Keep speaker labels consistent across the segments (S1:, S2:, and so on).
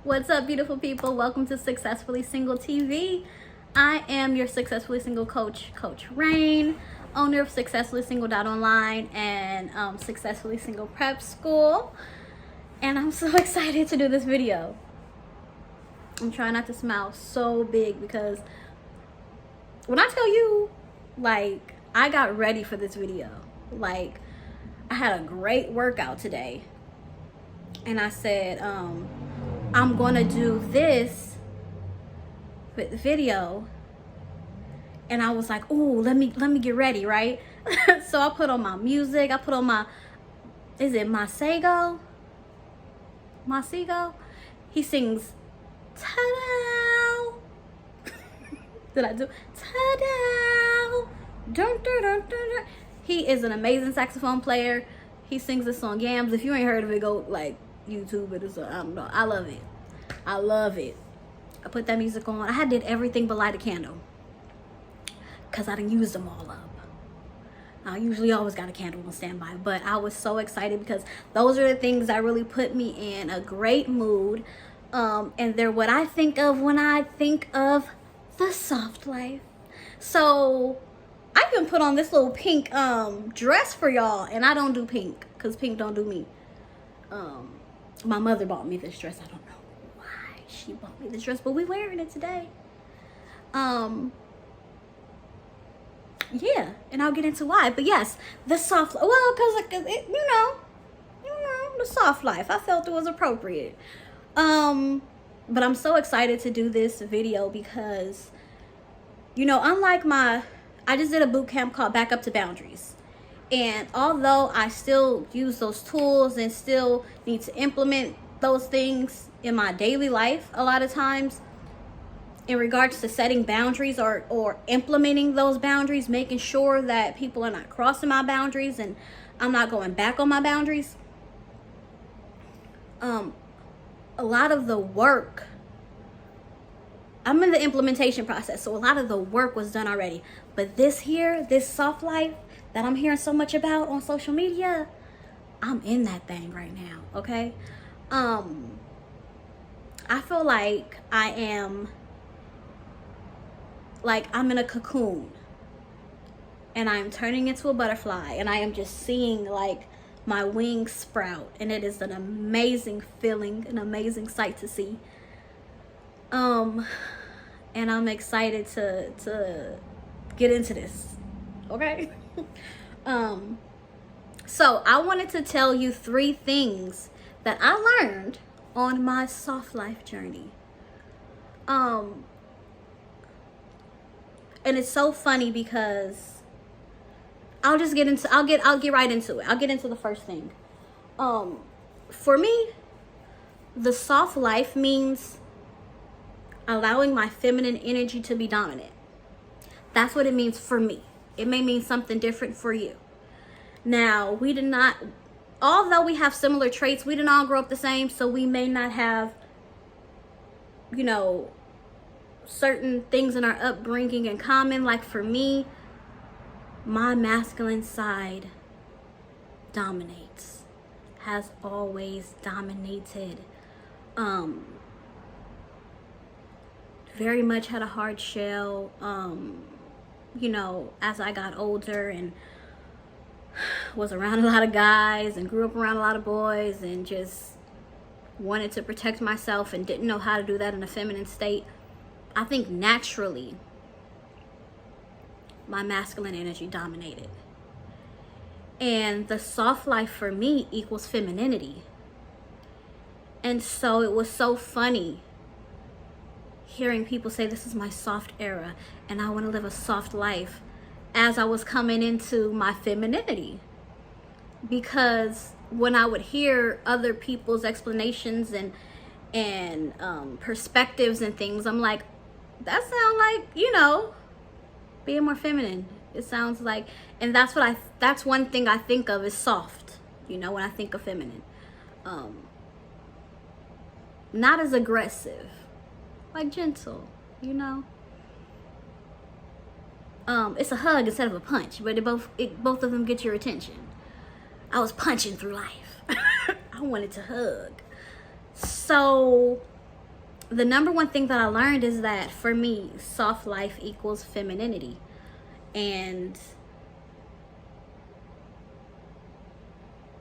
S1: What's up, beautiful people? Welcome to Successfully Single TV. I am your Successfully Single coach, Coach Rain, owner of Successfully Single.online and Successfully Single Prep School. And I'm so excited to do this video. I'm trying not to smile so big because when I tell you, like, I got ready for this video. Like, I had a great workout today. And I said, I'm gonna do this video, and I was like, "Ooh, let me get ready, right?" So I put on my music. I put on my, is it Masego? Masego? He sings, ta-da! Did I do ta-da? Dun, dun, dun, dun, dun. He is an amazing saxophone player. He sings this song Yams. If you ain't heard of it, go like YouTube it. It's I don't know. I love it. I love it. I put that music on. I did everything but light a candle because I done used them all up. I usually always got a candle on standby, but I was so excited because those are the things that really put me in a great mood. And they're what I think of when I think of the soft life. So I even put on this little pink dress for y'all, and I don't do pink because pink don't do me. My mother bought me this dress. I don't know why she bought me this dress, but we wearing it today. Yeah, and I'll get into why. But yes, the soft, well, because it, you know, the soft life. I felt it was appropriate. But I'm so excited to do this video because, you know, unlike I just did a boot camp called Back Up to Boundaries. And although I still use those tools and still need to implement those things in my daily life a lot of times, in regards to setting boundaries or implementing those boundaries, making sure that people are not crossing my boundaries and I'm not going back on my boundaries, a lot of the work, I'm in the implementation process, so a lot of the work was done already. But this soft life that I'm hearing so much about on social media, I'm in that thing right now, okay? I feel like I'm in a cocoon and I'm turning into a butterfly and I am just seeing like my wings sprout, and it is an amazing feeling, an amazing sight to see. And I'm excited to get into this, okay? So I wanted to tell you 3 things that I learned on my soft life journey. And it's so funny because I'll get right into it. I'll get into the first thing. For me, the soft life means allowing my feminine energy to be dominant. That's what it means for me. It may mean something different for you. Now, although we have similar traits, we didn't all grow up the same, so we may not have, you know, certain things in our upbringing in common. Like for me, my masculine side dominates, has always dominated. Very much had a hard shell, you know, as I got older and was around a lot of guys and grew up around a lot of boys and just wanted to protect myself and didn't know how to do that in a feminine state. I think naturally my masculine energy dominated. And the soft life for me equals femininity. And so it was so funny hearing people say this is my soft era and I want to live a soft life as I was coming into my femininity. Because when I would hear other people's explanations and perspectives and things, I'm like, that sounds like, you know, being more feminine. It sounds like, and that's one thing I think of is soft, you know, when I think of feminine. Not as aggressive, like gentle, you know. It's a hug instead of a punch, but both of them get your attention. I was punching through life. I wanted to hug. So the number one thing that I learned is that for me, soft life equals femininity. And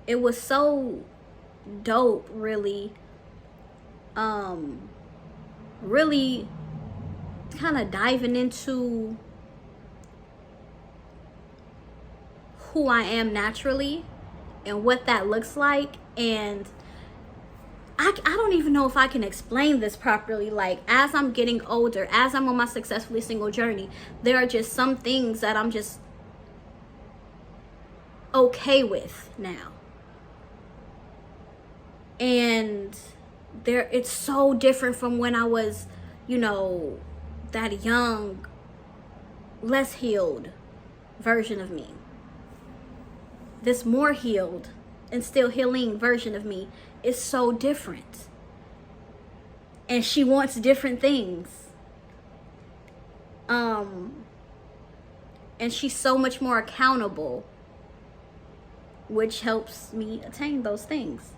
S1: it was so dope, really, really kind of diving into who I am naturally and what that looks like. And I don't even know if I can explain this properly. Like, as I'm getting older, as I'm on my successfully single journey, there are just some things that I'm just okay with now. And it's so different from when I was, you know, that young, less healed version of me. This more healed and still healing version of me is so different. And she wants different things. And she's so much more accountable, which helps me attain those things.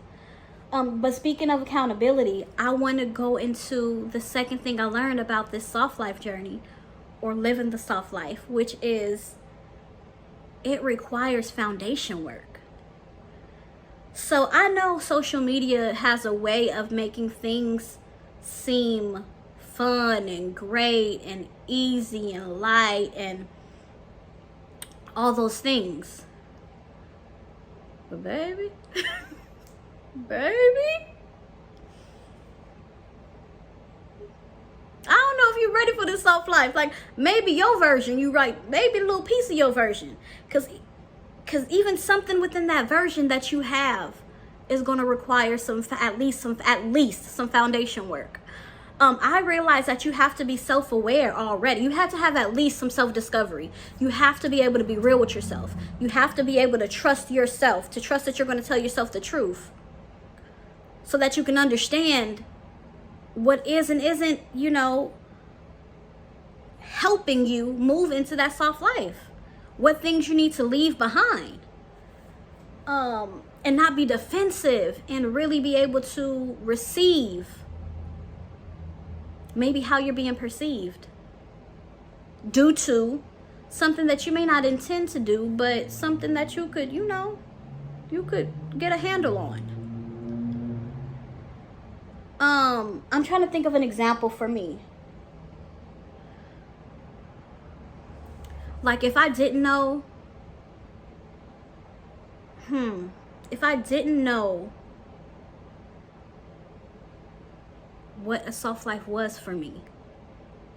S1: But speaking of accountability, I want to go into the second thing I learned about this soft life journey, or living the soft life, which is it requires foundation work. So I know social media has a way of making things seem fun and great and easy and light and all those things. But baby, baby, I don't know if you're ready for this soft life. Like, maybe your version, you right, maybe a little piece of your version. Because even something within that version that you have is going to require at least some foundation work. I realize that you have to be self-aware already. You have to have at least some self-discovery. You have to be able to be real with yourself. You have to be able to trust yourself, to trust that you're going to tell yourself the truth, so that you can understand what is and isn't, you know, helping you move into that soft life. What things you need to leave behind. And not be defensive, and really be able to receive maybe how you're being perceived due to something that you may not intend to do, but something that you could, you know, you could get a handle on. I'm trying to think of an example for me. Like, if I didn't know, if I didn't know what a soft life was for me,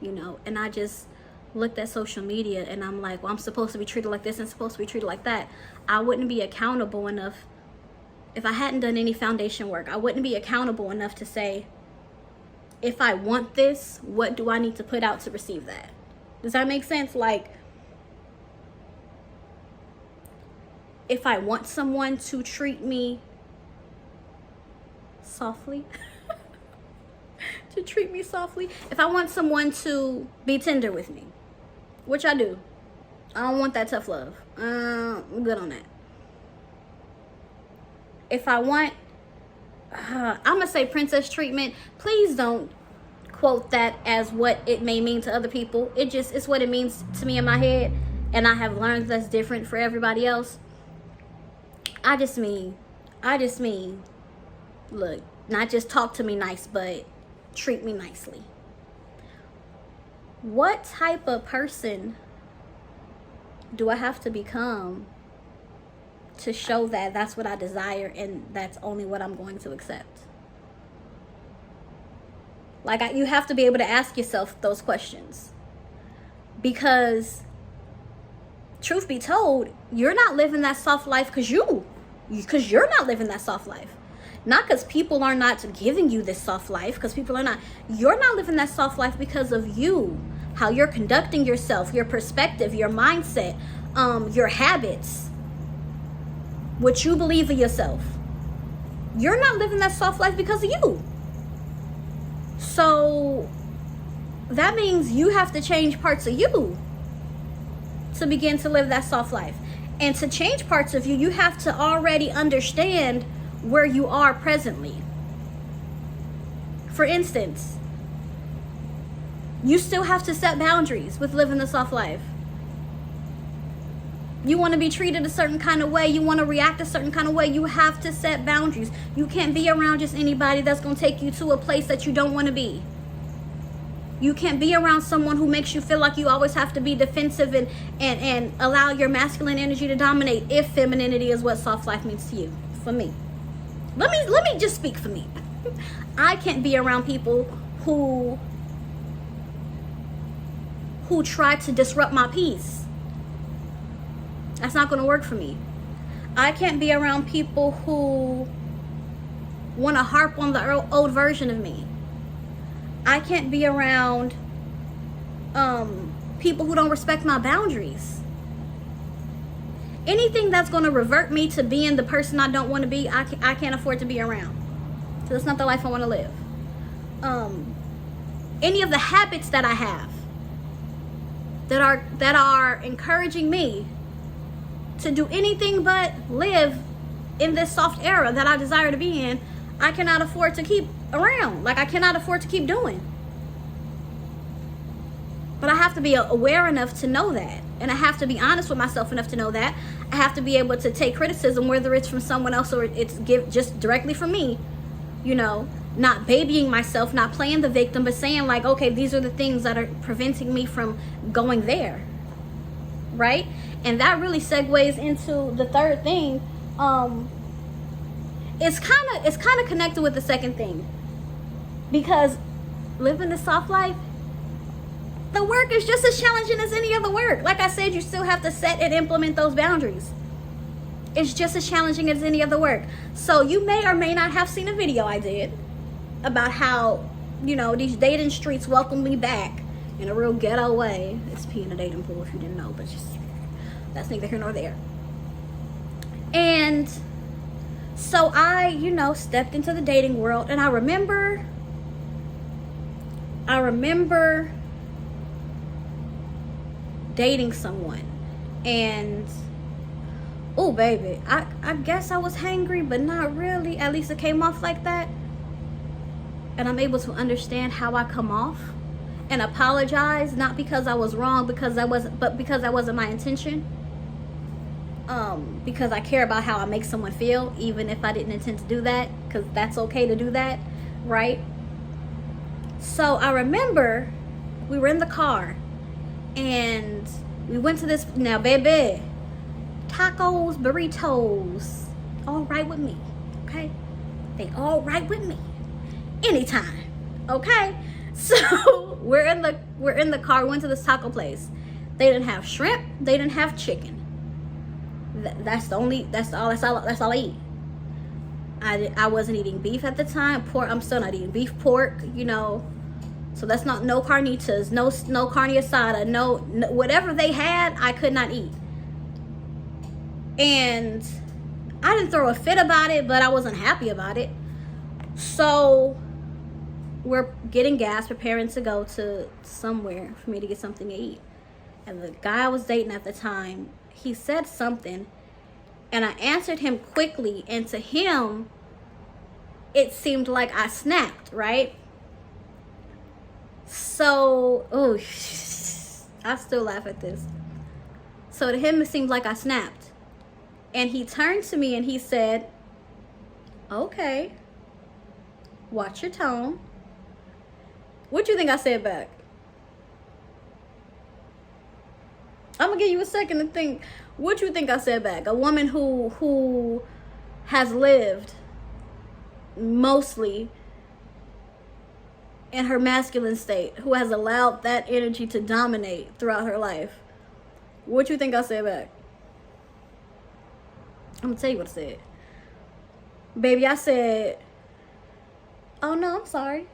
S1: you know, and I just looked at social media and I'm like, well, I'm supposed to be treated like this and supposed to be treated like that, I wouldn't be accountable enough. If I hadn't done any foundation work, I wouldn't be accountable enough to say, if I want this, what do I need to put out to receive that? Does that make sense? Like, if I want someone to treat me softly, if I want someone to be tender with me, which I do, I don't want that tough love. I'm good on that. If I want, I'm gonna say princess treatment. Please don't quote that as what it may mean to other people. It's what it means to me in my head, and I have learned that's different for everybody else. I just mean, look, not just talk to me nice, but treat me nicely. What type of person do I have to become to show that that's what I desire and that's only what I'm going to accept? Like, you have to be able to ask yourself those questions, because truth be told, you're not living that soft life because you're not living that soft life. Not because people are not giving you this soft life, because you're not living that soft life because of you, how you're conducting yourself, your perspective, your mindset, your habits, what you believe of yourself. You're not living that soft life because of you. So that means you have to change parts of you to begin to live that soft life. And to change parts of you, you have to already understand where you are presently. For instance, You still have to set boundaries with living the soft life. You want to be treated a certain kind of way. You want to react a certain kind of way. You have to set boundaries. You can't be around just anybody that's going to take you to a place that you don't want to be. You can't be around someone who makes you feel like you always have to be defensive and allow your masculine energy to dominate if femininity is what soft life means to you. For me. Let me just speak for me. I can't be around people who try to disrupt my peace. That's not going to work for me. I can't be around people who want to harp on the old version of me. I can't be around people who don't respect my boundaries. Anything that's going to revert me to being the person I don't want to be, I can't afford to be around. So that's not the life I want to live. Any of the habits that I have that are encouraging me to do anything but live in this soft era that I desire to be in, I cannot afford to keep around. Like, I cannot afford to keep doing. But I have to be aware enough to know that. And I have to be honest with myself enough to know that. I have to be able to take criticism, whether it's from someone else or it's just directly from me. You know, not babying myself, not playing the victim, but saying like, okay, these are the things that are preventing me from going there. Right? And that really segues into the third thing. It's kind of connected with the second thing, because living the soft life, the work is just as challenging as any other work. Like I said, you still have to set and implement those boundaries. It's just as challenging as any other work. So you may or may not have seen a video I did about how, you know, these dating streets welcome me back in a real ghetto way. It's pee in a dating pool if you didn't know, but just, that's neither here nor there. And so I, you know, stepped into the dating world, and I remember dating someone, and oh baby, I guess I was hangry, but not really. At least it came off like that. And I'm able to understand how I come off and apologize, not because I was wrong, but because that wasn't my intention. Because I care about how I make someone feel, even if I didn't intend to do that, because that's okay to do that, right? So I remember we were in the car and we went to this, now baby, tacos, burritos, all right with me, okay? They all right with me, anytime, okay? So we're in the car, went to this taco place. They didn't have shrimp, they didn't have chicken. That's all I eat. I wasn't eating beef at the time. Pork, I'm still not eating beef, pork, you know. So that's not, no carnitas, no carne asada, no whatever they had, I could not eat. And I didn't throw a fit about it, but I wasn't happy about it. So we're getting gas, preparing to go to somewhere for me to get something to eat. And the guy I was dating at the time, he said something, and I answered him quickly, and to him, it seemed like I snapped, right? So, oh, I still laugh at this. So to him, it seemed like I snapped. And he turned to me and he said, okay, watch your tone. What do you think I said back? I'm gonna give you a second to think. What you think I said back? A woman who has lived mostly in her masculine state, who has allowed that energy to dominate throughout her life. What you think I said back? I'm gonna tell you what I said. Baby, I said, oh no, I'm sorry.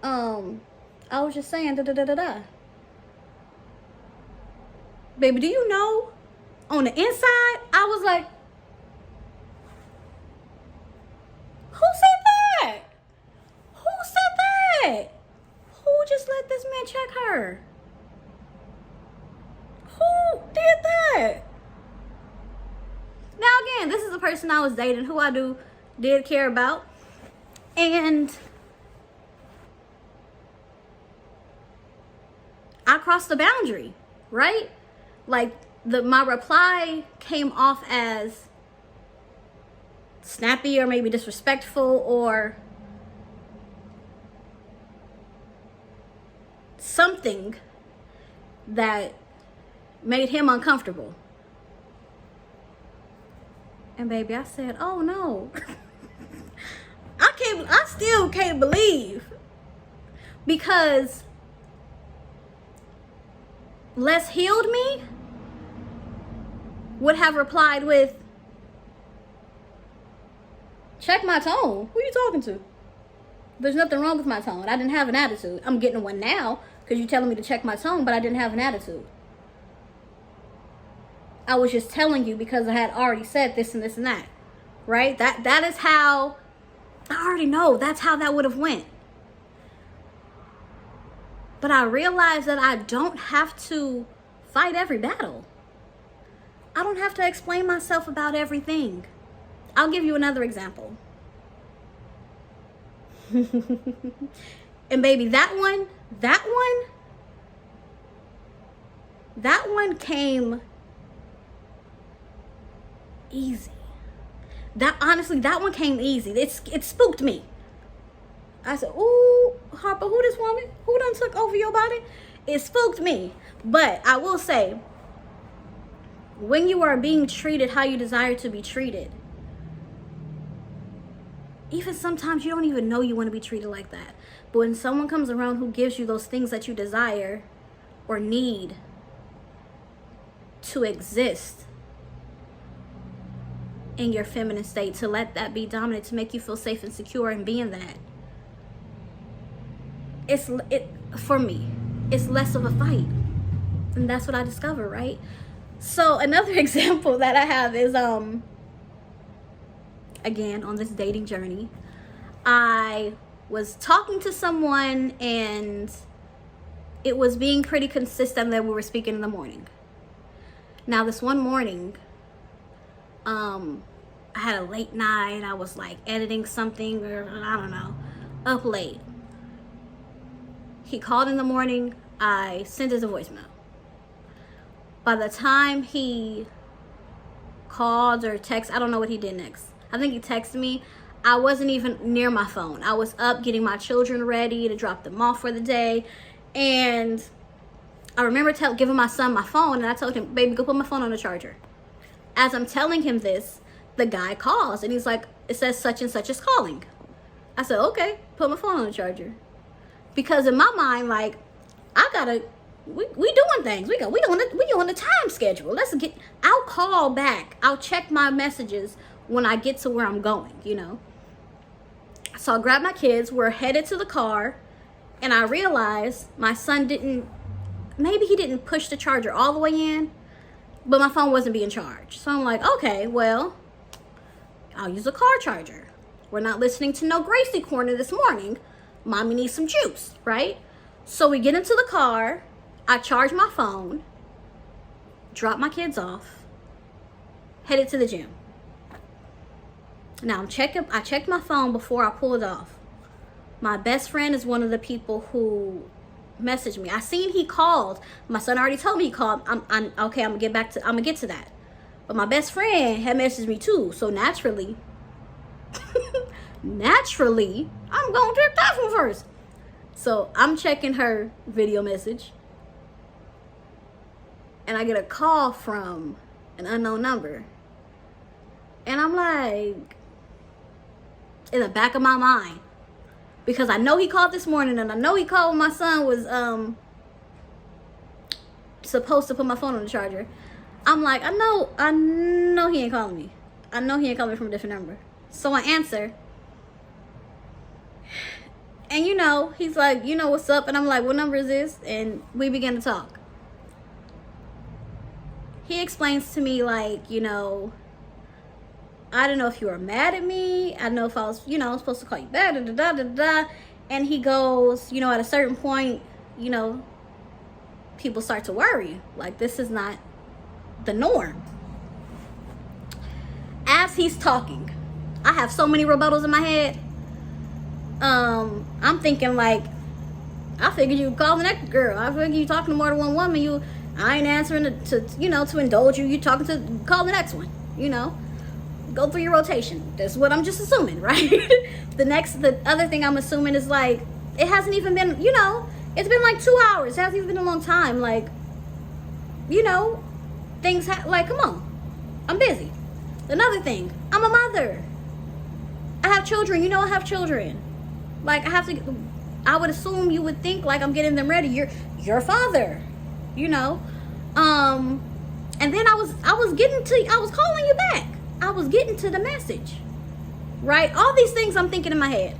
S1: I was just saying da-da-da-da-da. Baby, do you know, on the inside, I was like, who said that? Who said that? Who just let this man check her? Who did that? Now again, this is a person I was dating who I did care about. And I crossed the boundary, right? Like my reply came off as snappy or maybe disrespectful or something that made him uncomfortable. And baby, I said, oh no. I still can't believe, because less healed me would have replied with, check my tone. Who are you talking to? There's nothing wrong with my tone. I didn't have an attitude. I'm getting one now because you're telling me to check my tone, but I didn't have an attitude. I was just telling you because I had already said this and this and that, right? That is how, I already know that's how that would have went. But I realized that I don't have to fight every battle. I don't have to explain myself about everything. I'll give you another example. And baby, that one came easy. That one came easy. It spooked me. I said, ooh, Harper, who this woman? Who done took over your body? It spooked me. But I will say, when you are being treated how you desire to be treated, even sometimes you don't even know you want to be treated like that. But when someone comes around who gives you those things that you desire or need to exist in your feminine state, to let that be dominant, to make you feel safe and secure in being that, for me, it's less of a fight. And that's what I discovered, right? So another example that I have is, again, on this dating journey, I was talking to someone and it was being pretty consistent that we were speaking in the morning. Now, this one morning, I had a late night. I was like editing something, or I don't know, up late. He called in the morning. I sent it a voicemail. By the time he called or texted, I don't know what he did next. I think he texted me. I wasn't even near my phone. I was up getting my children ready to drop them off for the day. And I remember giving my son my phone, and I told him, baby, go put my phone on the charger. As I'm telling him this, the guy calls, and he's like, it says such and such is calling. I said, okay, put my phone on the charger. Because in my mind, like, we doing things. We on a time schedule. I'll call back. I'll check my messages when I get to where I'm going, you know. So I grabbed my kids. We're headed to the car, and I realized my son maybe he didn't push the charger all the way in, but my phone wasn't being charged. So I'm like, okay, well, I'll use a car charger. We're not listening to no Gracie Corner this morning. Mommy needs some juice, right? So we get into the car. I charge my phone, drop my kids off, headed to the gym. Now I checked my phone before I pulled off. My best friend is one of the people who messaged me. I seen he called. My son already told me he called. I'm okay. I'm gonna get to that. But my best friend had messaged me too. So naturally, I'm gonna check that one first. So I'm checking her video message, and I get a call from an unknown number. And I'm like, in the back of my mind, because I know he called this morning, and I know he called when my son was supposed to put my phone on the charger. I'm like, I know he ain't calling me. I know he ain't calling me from a different number. So I answer. And you know, he's like, you know what's up? And I'm like, what number is this? And we begin to talk. He explains to me, like, you know, I don't know if you were mad at me. I don't know if I was, you know, supposed to call you back. Da, da, da, da, da. And he goes, you know, at a certain point, you know, people start to worry. Like, this is not the norm. As he's talking, I have so many rebuttals in my head. I'm thinking, like, I figured you call the next girl. I figured you talking to more than one woman. I ain't answering to indulge you. You talking to call the next one. Go through your rotation. That's what I'm just assuming, right? The other thing I'm assuming is like, it hasn't even been, it's been like 2 hours. It hasn't even been a long time. Like, things like, come on, I'm busy. Another thing, I'm a mother. I have children. I have children. Like, I would assume you would think like I'm getting them ready. You're a father, and then I was calling you back. I was getting to the message, right? All these things I'm thinking in my head.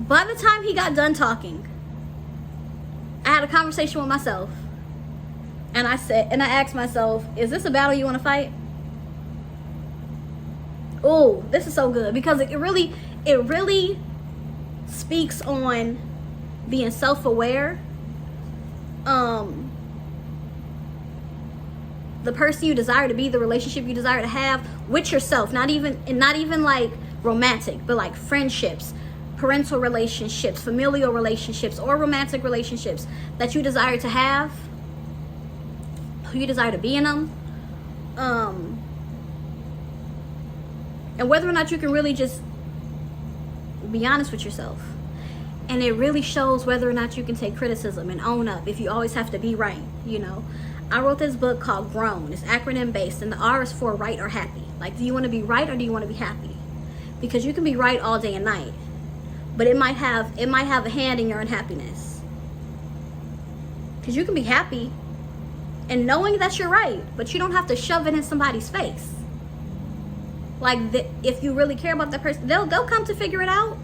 S1: By the time he got done talking, I had a conversation with myself, and I asked myself, is this a battle you want to fight? Oh, this is so good, because it really speaks on being self-aware. The person you desire to be, the relationship you desire to have with yourself, not even like romantic, but like friendships, parental relationships, familial relationships, or romantic relationships that you desire to have, who you desire to be in them, and whether or not you can really just be honest with yourself. And it really shows whether or not you can take criticism and own up, if you always have to be right. I wrote this book called Grown. It's acronym based, and the R is for right or happy. Like, do you want to be right or do you want to be happy? Because you can be right all day and night, but it might have a hand in your unhappiness. Because you can be happy and knowing that you're right, but you don't have to shove it in somebody's face. Like, if you really care about that person, they'll come to figure it out.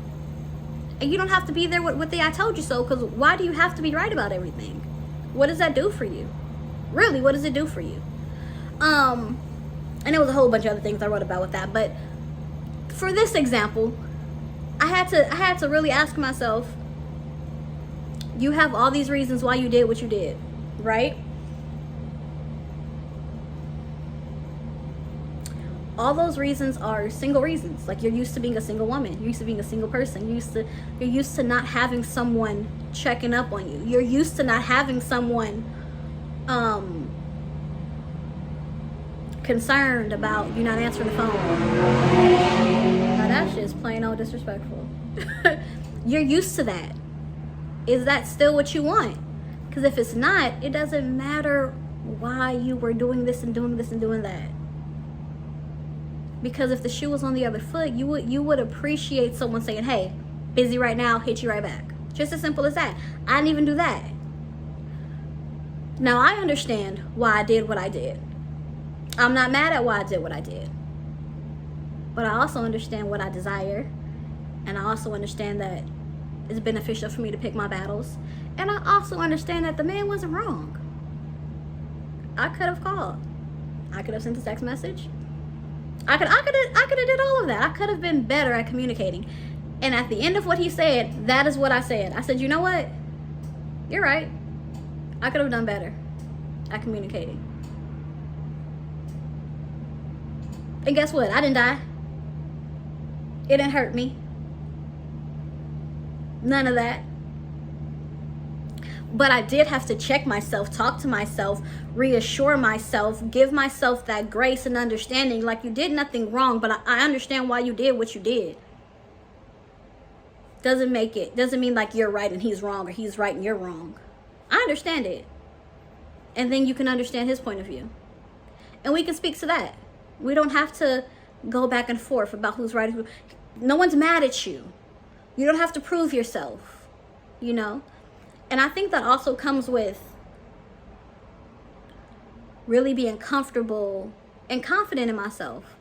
S1: And you don't have to be there with the I told you so, because why do you have to be right about everything? What does that do for you? Really, what does it do for you? And there was a whole bunch of other things I wrote about with that, but for this example, I had to really ask myself, you have all these reasons why you did what you did, right? All those reasons are single reasons. Like, you're used to being a single woman. You're used to being a single person. You're used to not having someone checking up on you. You're used to not having someone concerned about you not answering the phone. Now that's just plain old disrespectful. You're used to that. Is that still what you want? Because if it's not, it doesn't matter why you were doing this and doing this and doing that. Because if the shoe was on the other foot, you would appreciate someone saying, hey, busy right now, hit you right back. Just as simple as that. I didn't even do that. Now, I understand why I did what I did. I'm not mad at why I did what I did. But I also understand what I desire. And I also understand that it's beneficial for me to pick my battles. And I also understand that the man wasn't wrong. I could have called. I could have sent a text message. I could have did all of that. I could have been better at communicating. And at the end of what he said, that is what I said. I said, you know what? You're right. I could have done better at communicating. And guess what? I didn't die. It didn't hurt me. None of that. But I did have to check myself, talk to myself, reassure myself, give myself that grace and understanding. Like, you did nothing wrong, but I understand why you did what you did. Doesn't mean like you're right and he's wrong, or he's right and you're wrong. I understand it. And then you can understand his point of view. And we can speak to that. We don't have to go back and forth about who's right. No one's mad at you. You don't have to prove yourself, And I think that also comes with really being comfortable and confident in myself.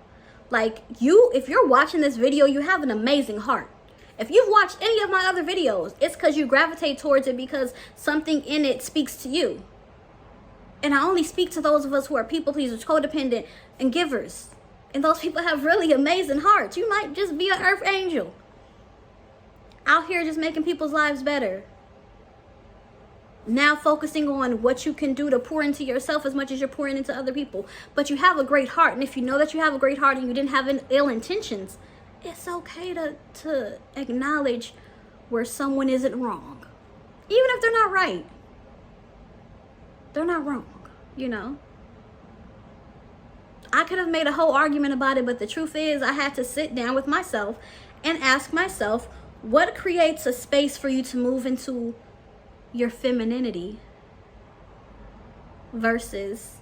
S1: Like, if you're watching this video, you have an amazing heart. If you've watched any of my other videos, it's because you gravitate towards it because something in it speaks to you. And I only speak to those of us who are people pleasers, codependent, and givers. And those people have really amazing hearts. You might just be an earth angel out here just making people's lives better. Now focusing on what you can do to pour into yourself as much as you're pouring into other people. But you have a great heart. And if you know that you have a great heart and you didn't have ill intentions, it's okay to acknowledge where someone isn't wrong. Even if they're not right. They're not wrong, you know? I could have made a whole argument about it, but the truth is I had to sit down with myself and ask myself, what creates a space for you to move into your femininity versus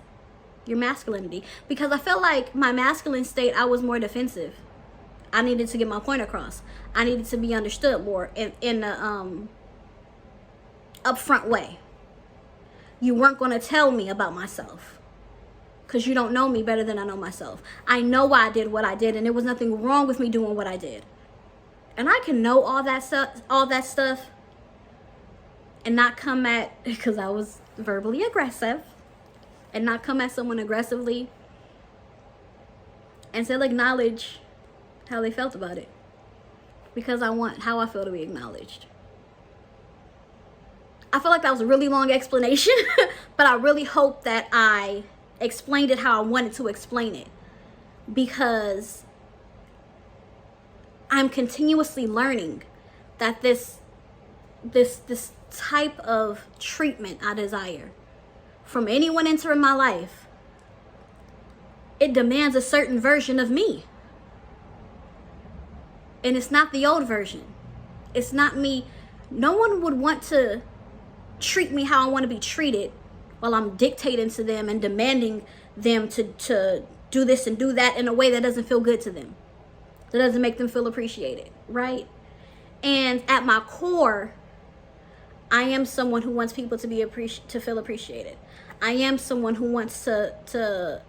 S1: your masculinity? Because I felt like my masculine state, I was more defensive. I needed to get my point across. I needed to be understood more in a upfront way. You weren't going to tell me about myself because you don't know me better than I know myself. I know why I did what I did, and there was nothing wrong with me doing what I did. And I can know all that stuff and not come at, because I was verbally aggressive, and not come at someone aggressively and still acknowledge how they felt about it, because I want how I feel to be acknowledged. I feel like that was a really long explanation, but I really hope that I explained it how I wanted to explain it, because I'm continuously learning that this type of treatment I desire from anyone entering my life, it demands a certain version of me. And it's not the old version. It's not me. No one would want to treat me how I want to be treated while I'm dictating to them and demanding them to do this and do that in a way that doesn't feel good to them, that doesn't make them feel appreciated, right? And at my core, I am someone who wants people to be to feel appreciated. I am someone who wants to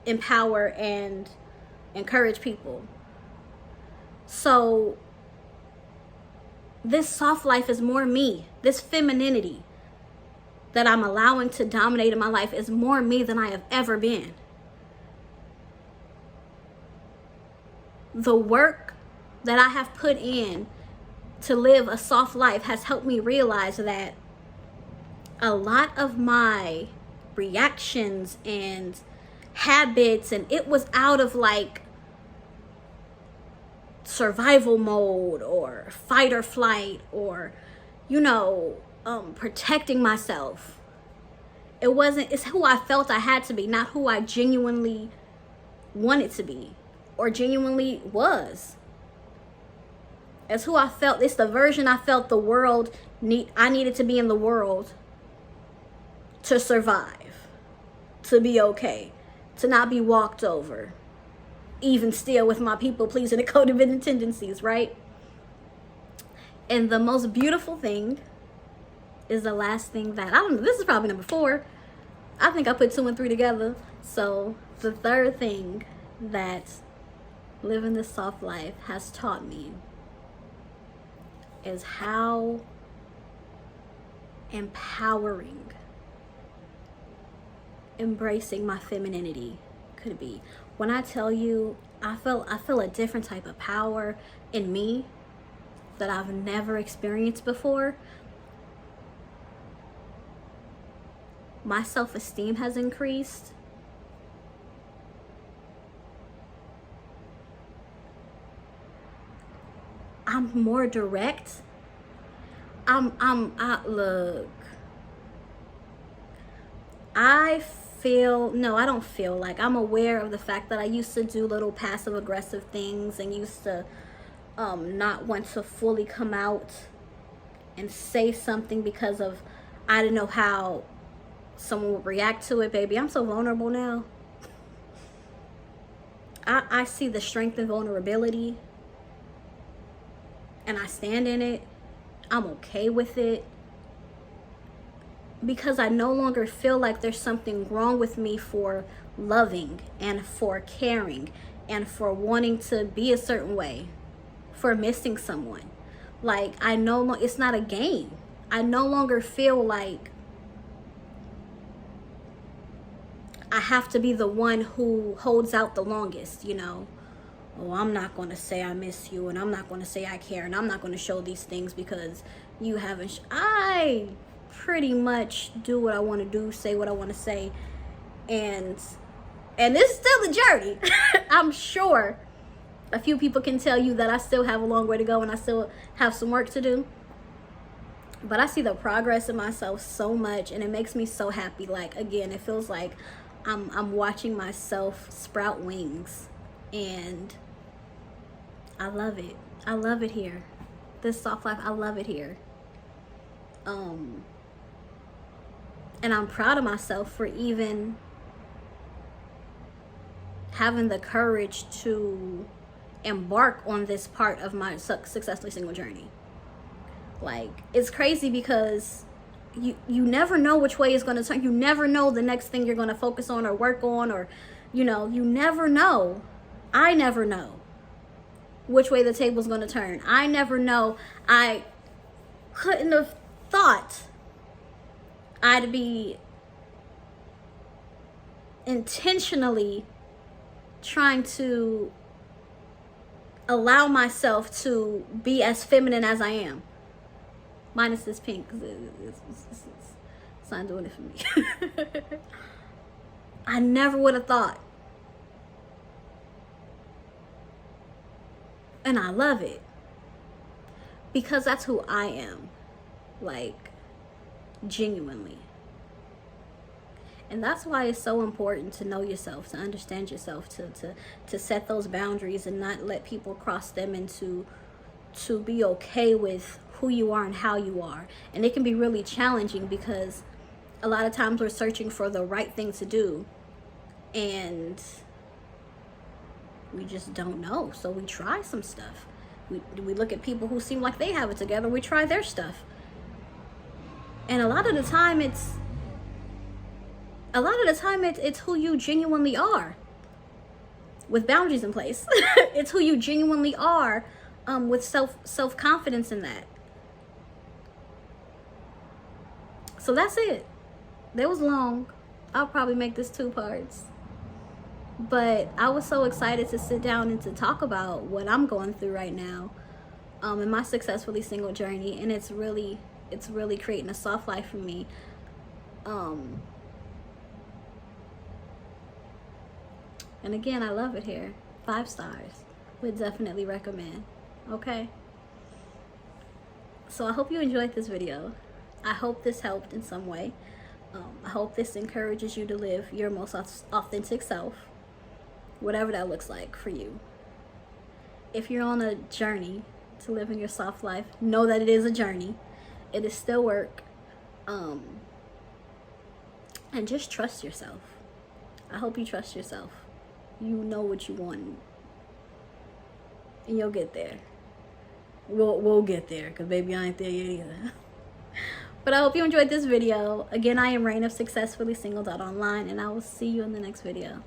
S1: empower and encourage people. So this soft life is more me. This femininity that I'm allowing to dominate in my life is more me than I have ever been. The work that I have put in to live a soft life has helped me realize that a lot of my reactions and habits, and it was out of like survival mode or fight or flight, or protecting myself. It's who I felt I had to be, not who I genuinely wanted to be or genuinely was. It's who I felt. It's the version I felt I needed to be in the world to survive, to be okay, to not be walked over, even still with my people pleasing and codependent tendencies, right? And the most beautiful thing is the last thing that, I don't know, this is probably number 4. I think I put 2 and 3 together. So the third thing that living this soft life has taught me is how empowering embracing my femininity could be. When I tell you, I feel a different type of power in me that I've never experienced before. My self-esteem has increased. I'm more direct. Look, I don't feel like, I'm aware of the fact that I used to do little passive aggressive things and used to not want to fully come out and say something because of, I didn't know how someone would react to it. Baby, I'm so vulnerable now. I see the strength in vulnerability and I stand in it. I'm okay with it, because I no longer feel like there's something wrong with me for loving and for caring and for wanting to be a certain way, for missing someone. Like, it's not a game. I no longer feel like I have to be the one who holds out the longest, Oh, I'm not going to say I miss you, and I'm not going to say I care, and I'm not going to show these things because you haven't. I pretty much do what I want to do, say what I want to say, and this is still a journey. I'm sure a few people can tell you that I still have a long way to go and I still have some work to do. But I see the progress in myself so much, and it makes me so happy. Like, again, it feels like I'm watching myself sprout wings, and I love it. I love it here. This soft life, I love it here. And I'm proud of myself for even having the courage to embark on this part of my successfully single journey. Like, it's crazy because you never know which way it's going to turn. You never know the next thing you're going to focus on or work on, or, you know, you never know. I never know which way the table's going to turn. I never know. I couldn't have thought I'd be intentionally trying to allow myself to be as feminine as I am. Minus this pink, because it's not doing it for me. I never would have thought. And I love it. Because that's who I am. Like, genuinely. And that's why it's so important to know yourself, to understand yourself, to set those boundaries and not let people cross them, and to be okay with who you are and how you are. And it can be really challenging because a lot of times we're searching for the right thing to do, and we just don't know. So we try some stuff. We look at people who seem like they have it together. We try their stuff. And a lot of the time it's who you genuinely are with boundaries in place. It's who you genuinely are, with self-confidence in that. So that's it. That was long. I'll probably make this 2 parts. But I was so excited to sit down and to talk about what I'm going through right now, in my successfully single journey. And it's really creating a soft life for me. And again, I love it here. 5 stars. Would definitely recommend. Okay? So I hope you enjoyed this video. I hope this helped in some way. I hope this encourages you to live your most authentic self, whatever that looks like for you. If you're on a journey to living your soft life, know that it is a journey. It is still work. And just trust yourself. I hope you trust yourself. You know what you want, and you'll get there. We'll get there, because baby, I ain't there yet either. But I hope you enjoyed this video. Again, I am Rain of SuccessfullySingle.online, and I will see you in the next video.